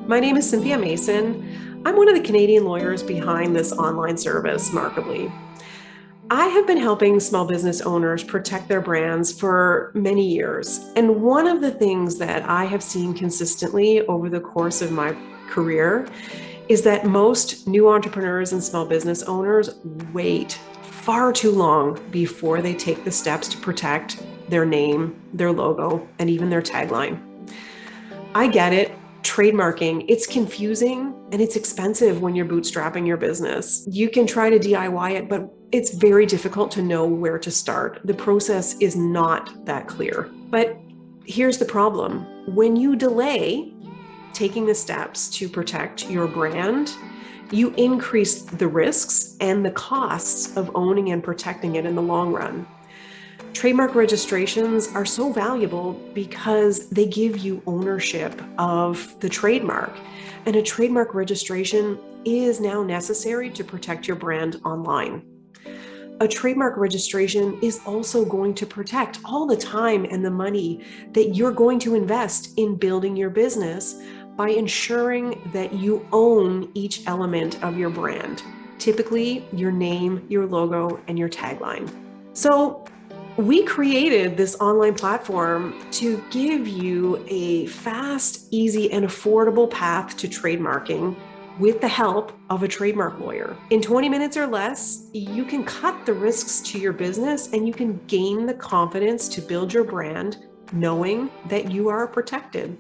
My name is Cynthia Mason. I'm one of the Canadian lawyers behind this online service, Markably. I have been helping small business owners protect their brands for many years. And one of the things that I have seen consistently over the course of my career is that most new entrepreneurs and small business owners wait far too long before they take the steps to protect their name, their logo, and even their tagline. I get it. Trademarking, it's confusing and it's expensive when you're bootstrapping your business. You can try to DIY it, but it's very difficult to know where to start. The process is not that clear. But here's the problem. When you delay taking the steps to protect your brand, you increase the risks and the costs of owning and protecting it in the long run. Trademark registrations are so valuable because they give you ownership of the trademark. And a trademark registration is now necessary to protect your brand online. A trademark registration is also going to protect all the time and the money that you're going to invest in building your business by ensuring that you own each element of your brand, typically your name, your logo, and your tagline. So we created this online platform to give you a fast, easy, and affordable path to trademarking with the help of a trademark lawyer. In 20 minutes or less, you can cut the risks to your business and you can gain the confidence to build your brand knowing that you are protected.